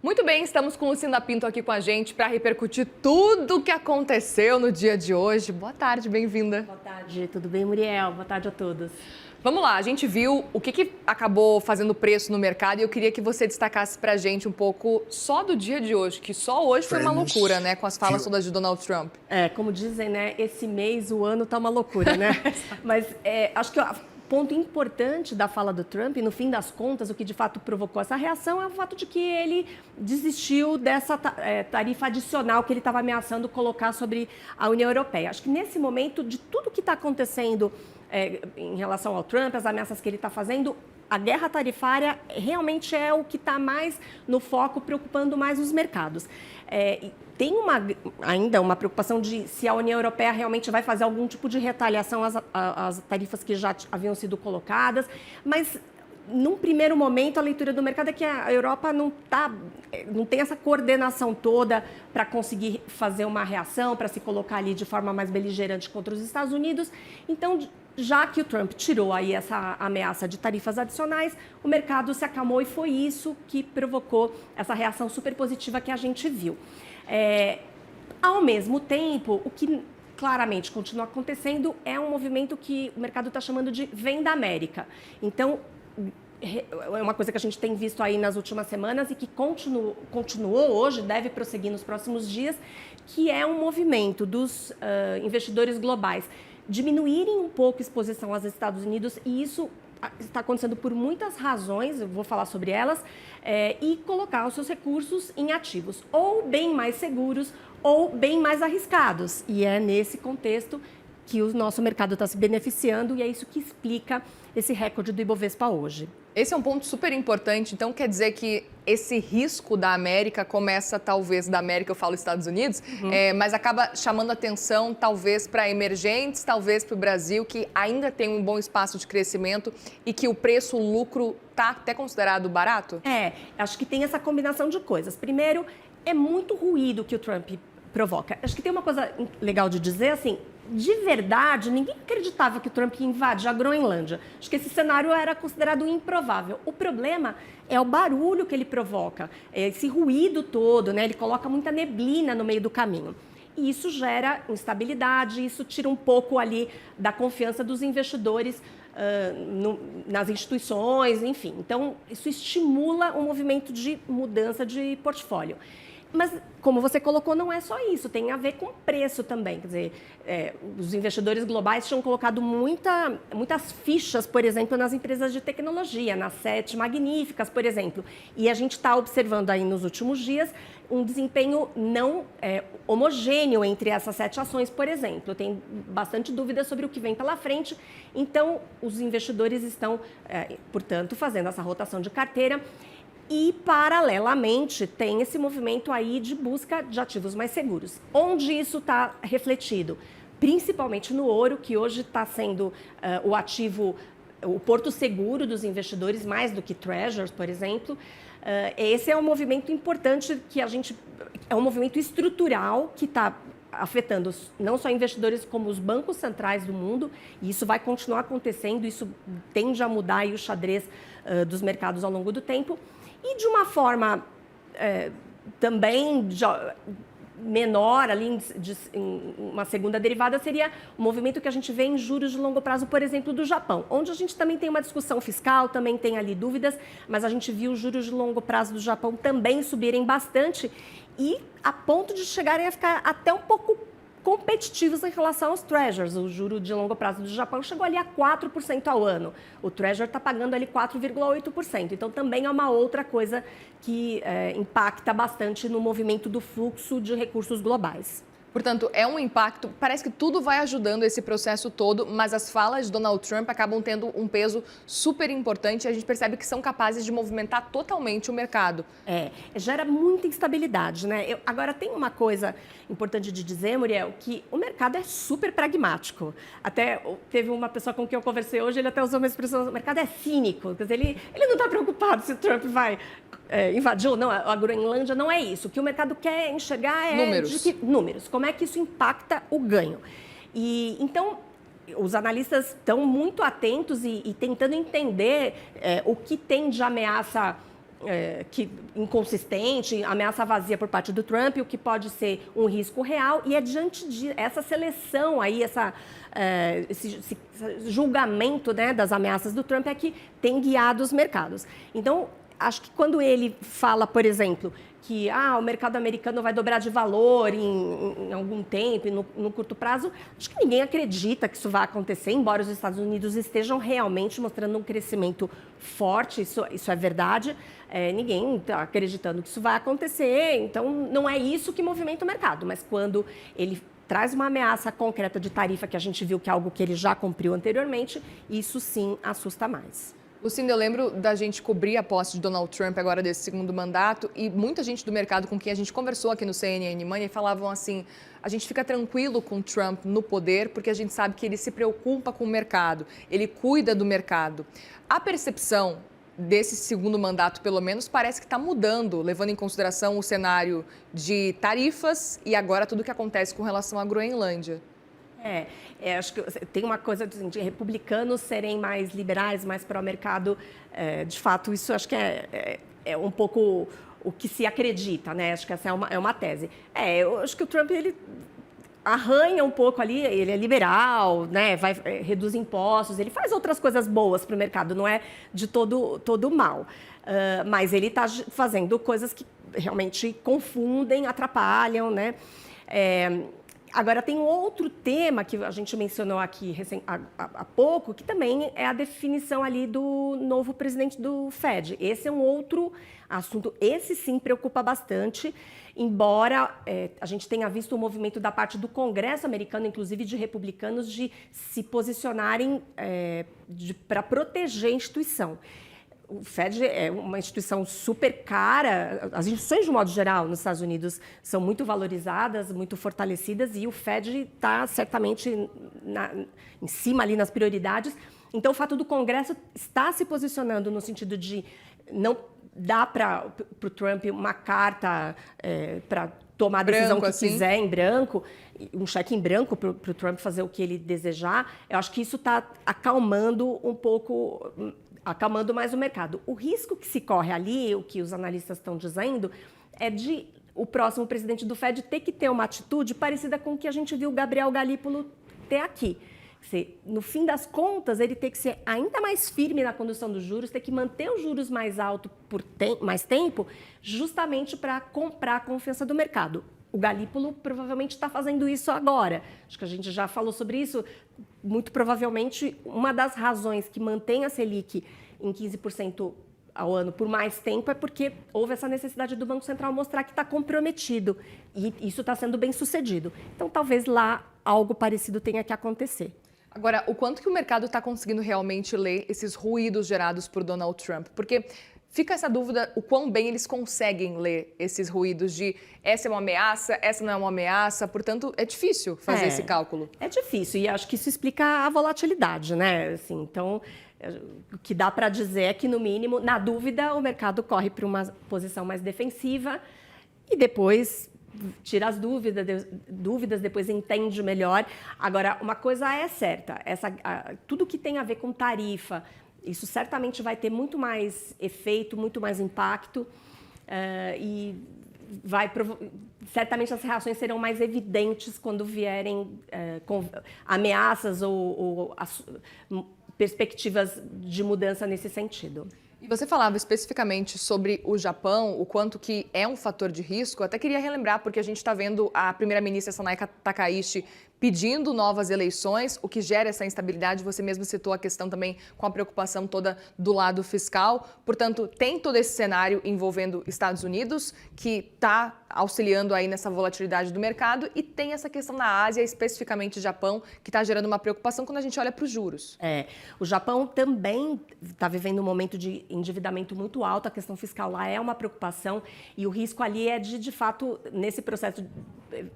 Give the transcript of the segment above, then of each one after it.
Muito bem, estamos com Lucinda Pinto aqui com a gente para repercutir tudo o que aconteceu no dia de hoje. Boa tarde, bem-vinda. Boa tarde, tudo bem, Muriel? Boa tarde a todos. Vamos lá, a gente viu o que acabou fazendo preço no mercado e eu queria que você destacasse para a gente um pouco só do dia de hoje, que só hoje foi uma loucura, né, com as falas todas de Donald Trump. Como dizem, né, esse mês, o ano tá uma loucura, né? Mas acho que o ponto importante da fala do Trump, e no fim das contas, o que de fato provocou essa reação é o fato de que ele desistiu dessa tarifa adicional que ele estava ameaçando colocar sobre a União Europeia. Acho que nesse momento, de tudo que está acontecendo em relação ao Trump, as ameaças que ele está fazendo, a guerra tarifária realmente é o que está mais no foco, preocupando mais os mercados. Tem ainda uma preocupação de se a União Europeia realmente vai fazer algum tipo de retaliação às tarifas que já haviam sido colocadas, mas num primeiro momento a leitura do mercado é que a Europa não tem essa coordenação toda para conseguir fazer uma reação, para se colocar ali de forma mais beligerante contra os Estados Unidos. Então, já que o Trump tirou aí essa ameaça de tarifas adicionais, o mercado se acalmou e foi isso que provocou essa reação super positiva que a gente viu. Ao mesmo tempo, o que claramente continua acontecendo é um movimento que o mercado está chamando de Venda América. Então, é uma coisa que a gente tem visto aí nas últimas semanas e que continuou hoje, deve prosseguir nos próximos dias, que é um movimento dos investidores globais diminuírem um pouco a exposição aos Estados Unidos, e isso está acontecendo por muitas razões, eu vou falar sobre elas, e colocar os seus recursos em ativos ou bem mais seguros ou bem mais arriscados. E é nesse contexto que o nosso mercado está se beneficiando e é isso que explica esse recorde do Ibovespa hoje. Esse é um ponto super importante, então quer dizer que esse risco da América começa talvez, da América eu falo Estados Unidos, mas acaba chamando atenção talvez para emergentes, talvez para o Brasil, que ainda tem um bom espaço de crescimento e que o preço, o lucro está até considerado barato? Acho que tem essa combinação de coisas. Primeiro, é muito ruído que o Trump provoca. Acho que tem uma coisa legal de dizer, assim, de verdade, ninguém acreditava que o Trump ia invadir a Groenlândia. Acho que esse cenário era considerado improvável. O problema é o barulho que ele provoca, esse ruído todo, né? Ele coloca muita neblina no meio do caminho. E isso gera instabilidade, isso tira um pouco ali da confiança dos investidores nas instituições, enfim. Então, isso estimula um movimento de mudança de portfólio. Mas, como você colocou, não é só isso, tem a ver com preço também. Quer dizer, os investidores globais tinham colocado muitas fichas, por exemplo, nas empresas de tecnologia, nas 7 magníficas, por exemplo. E a gente está observando aí nos últimos dias um desempenho não homogêneo entre essas 7 ações, por exemplo. Tem bastante dúvida sobre o que vem pela frente. Então, os investidores estão, portanto, fazendo essa rotação de carteira. E, paralelamente, tem esse movimento aí de busca de ativos mais seguros. Onde isso está refletido? Principalmente no ouro, que hoje está sendo o ativo, o porto seguro dos investidores, mais do que treasuries, por exemplo. Esse é um movimento importante é um movimento estrutural que está afetando não só investidores como os bancos centrais do mundo, e isso vai continuar acontecendo, isso tende a mudar aí o xadrez dos mercados ao longo do tempo. E de uma forma também menor, ali em uma segunda derivada, seria o movimento que a gente vê em juros de longo prazo, por exemplo, do Japão, onde a gente também tem uma discussão fiscal, também tem ali dúvidas, mas a gente viu os juros de longo prazo do Japão também subirem bastante e a ponto de chegarem a ficar até um pouco competitivos em relação aos treasuries. O juro de longo prazo do Japão chegou ali a 4% ao ano. O treasury está pagando ali 4,8%. Então, também é uma outra coisa que impacta bastante no movimento do fluxo de recursos globais. Portanto, é um impacto, parece que tudo vai ajudando esse processo todo, mas as falas de Donald Trump acabam tendo um peso super importante e a gente percebe que são capazes de movimentar totalmente o mercado. Gera muita instabilidade, né? Agora, tem uma coisa importante de dizer, Muriel, que o mercado é super pragmático. Até teve uma pessoa com quem eu conversei hoje, ele até usou uma expressão, o mercado é cínico, quer dizer, ele não está preocupado se o Trump vai invadir ou não, a Groenlândia não é isso. O que o mercado quer enxergar é números. Como é que isso impacta o ganho? E então, os analistas estão muito atentos e tentando entender o que tem de ameaça inconsistente, ameaça vazia por parte do Trump, o que pode ser um risco real, e é diante de essa seleção aí, esse julgamento, né, das ameaças do Trump é que tem guiado os mercados. Então, acho que quando ele fala, por exemplo, que o mercado americano vai dobrar de valor em algum tempo, no curto prazo, acho que ninguém acredita que isso vai acontecer, embora os Estados Unidos estejam realmente mostrando um crescimento forte, isso é verdade, ninguém está acreditando que isso vai acontecer, então não é isso que movimenta o mercado, mas quando ele traz uma ameaça concreta de tarifa, que a gente viu que é algo que ele já cumpriu anteriormente, isso sim assusta mais. Lucinda, eu lembro da gente cobrir a posse de Donald Trump agora desse segundo mandato e muita gente do mercado com quem a gente conversou aqui no CNN Money falavam assim, a gente fica tranquilo com Trump no poder porque a gente sabe que ele se preocupa com o mercado, ele cuida do mercado. A percepção desse segundo mandato, pelo menos, parece que está mudando, levando em consideração o cenário de tarifas e agora tudo o que acontece com relação à Groenlândia. Acho que tem uma coisa de republicanos serem mais liberais, mais pró-mercado. De fato, isso acho que é um pouco o que se acredita, né? Acho que essa é uma tese. Eu acho que o Trump, ele arranha um pouco ali, ele é liberal, né? Reduz impostos, ele faz outras coisas boas para o mercado, não é de todo mal. Mas ele está fazendo coisas que realmente confundem, atrapalham, né? Agora, tem outro tema que a gente mencionou aqui há pouco, que também é a definição ali do novo presidente do Fed. Esse é um outro assunto, esse sim preocupa bastante, embora a gente tenha visto um movimento da parte do Congresso americano, inclusive de republicanos, de se posicionarem para proteger a instituição. O Fed é uma instituição super cara, as instituições, de modo geral, nos Estados Unidos são muito valorizadas, muito fortalecidas, e o Fed está certamente em cima ali nas prioridades. Então, o fato do Congresso estar se posicionando no sentido de não dar para o Trump uma carta para tomar a decisão que quiser em branco, um cheque em branco para o Trump fazer o que ele desejar, eu acho que isso está acalmando um pouco, acalmando mais o mercado. O risco que se corre ali, o que os analistas estão dizendo, é de o próximo presidente do Fed ter que ter uma atitude parecida com o que a gente viu o Gabriel Galípolo ter aqui. No fim das contas, ele tem que ser ainda mais firme na condução dos juros, ter que manter os juros mais altos por mais tempo, justamente para comprar a confiança do mercado. O Galípolo provavelmente está fazendo isso agora. Acho que a gente já falou sobre isso. Muito provavelmente, uma das razões que mantém a Selic em 15% ao ano por mais tempo é porque houve essa necessidade do Banco Central mostrar que está comprometido. E isso está sendo bem sucedido. Então, talvez lá algo parecido tenha que acontecer. Agora, o quanto que o mercado está conseguindo realmente ler esses ruídos gerados por Donald Trump? Porque fica essa dúvida, o quão bem eles conseguem ler esses ruídos de essa é uma ameaça, essa não é uma ameaça, portanto, é difícil fazer esse cálculo. É difícil e acho que isso explica a volatilidade, né? Assim, então, o que dá para dizer é que, no mínimo, na dúvida, o mercado corre para uma posição mais defensiva e depois tira as dúvidas, depois entende melhor. Agora, uma coisa é certa, tudo que tem a ver com tarifa, isso certamente vai ter muito mais efeito, muito mais impacto e certamente as reações serão mais evidentes quando vierem com ameaças ou perspectivas de mudança nesse sentido. E você falava especificamente sobre o Japão, o quanto que é um fator de risco. Eu até queria relembrar, porque a gente está vendo a primeira-ministra Sanae Takaichi pedindo novas eleições, o que gera essa instabilidade. Você mesmo citou a questão também com a preocupação toda do lado fiscal. Portanto, tem todo esse cenário envolvendo Estados Unidos, que está auxiliando aí nessa volatilidade do mercado, e tem essa questão na Ásia, especificamente Japão, que está gerando uma preocupação quando a gente olha para os juros. O Japão também está vivendo um momento de endividamento muito alto, a questão fiscal lá é uma preocupação, e o risco ali é de fato, nesse processo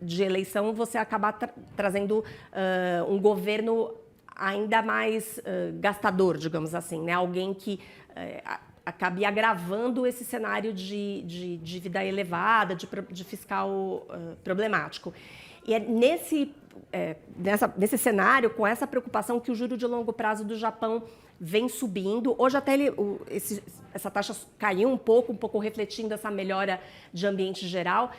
de eleição, você acabar trazendo um governo ainda mais gastador, digamos assim, né? Alguém que acabe agravando esse cenário de dívida elevada, de fiscal problemático. E é nesse cenário, com essa preocupação, que o juro de longo prazo do Japão vem subindo. Hoje até essa taxa caiu um pouco refletindo essa melhora de ambiente geral.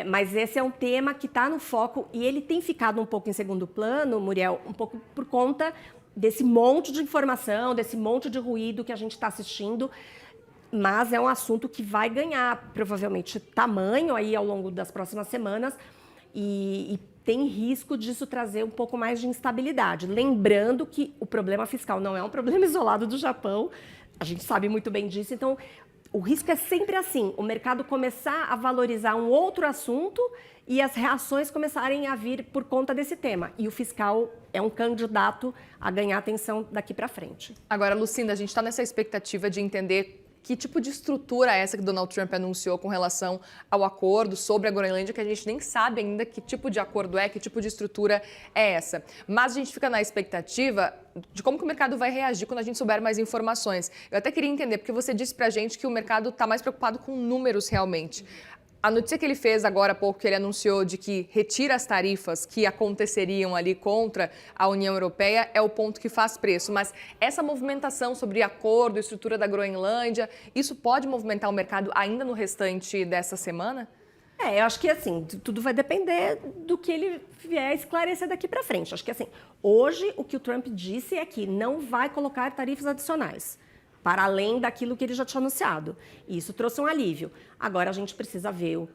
Mas esse é um tema que está no foco e ele tem ficado um pouco em segundo plano, Muriel, um pouco por conta desse monte de informação, desse monte de ruído que a gente está assistindo. Mas é um assunto que vai ganhar, provavelmente, tamanho aí ao longo das próximas semanas e tem risco disso trazer um pouco mais de instabilidade. Lembrando que o problema fiscal não é um problema isolado do Japão, a gente sabe muito bem disso, então o risco é sempre assim, o mercado começar a valorizar um outro assunto e as reações começarem a vir por conta desse tema. E o fiscal é um candidato a ganhar atenção daqui para frente. Agora, Lucinda, a gente está nessa expectativa de entender que tipo de estrutura é essa que Donald Trump anunciou com relação ao acordo sobre a Groenlândia, que a gente nem sabe ainda que tipo de acordo é, que tipo de estrutura é essa. Mas a gente fica na expectativa de como que o mercado vai reagir quando a gente souber mais informações. Eu até queria entender, porque você disse pra gente que o mercado está mais preocupado com números realmente. A notícia que ele fez agora há pouco, que ele anunciou de que retira as tarifas que aconteceriam ali contra a União Europeia, é o ponto que faz preço. Mas essa movimentação sobre acordo, estrutura da Groenlândia, isso pode movimentar o mercado ainda no restante dessa semana? Eu acho que assim, tudo vai depender do que ele vier esclarecer daqui para frente. Acho que assim, hoje o que o Trump disse é que não vai colocar tarifas adicionais, para além daquilo que ele já tinha anunciado. E isso trouxe um alívio. Agora a gente precisa ver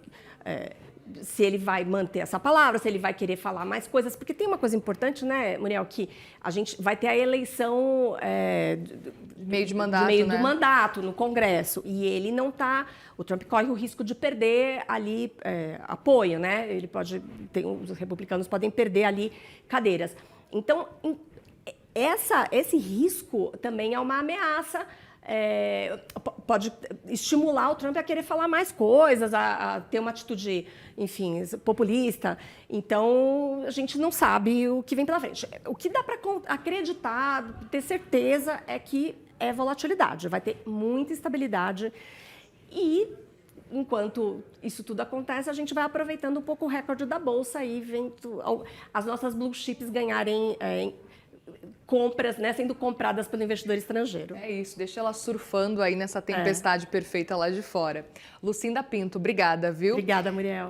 se ele vai manter essa palavra, se ele vai querer falar mais coisas, porque tem uma coisa importante, né, Muriel, que a gente vai ter a eleição meio de mandato, do mandato no Congresso, e ele não está. O Trump corre o risco de perder ali apoio, né? Os republicanos podem perder ali cadeiras. Então, esse risco também é uma ameaça. Pode estimular o Trump a querer falar mais coisas, a ter uma atitude, enfim, populista. Então, a gente não sabe o que vem pela frente. O que dá para acreditar, ter certeza, é que é volatilidade. Vai ter muita instabilidade e, enquanto isso tudo acontece, a gente vai aproveitando um pouco o recorde da Bolsa e vendo as nossas blue chips ganharem compras, né, sendo compradas pelo investidor estrangeiro. É isso, deixa ela surfando aí nessa tempestade perfeita lá de fora. Lucinda Pinto, obrigada, viu? Obrigada, Muriel.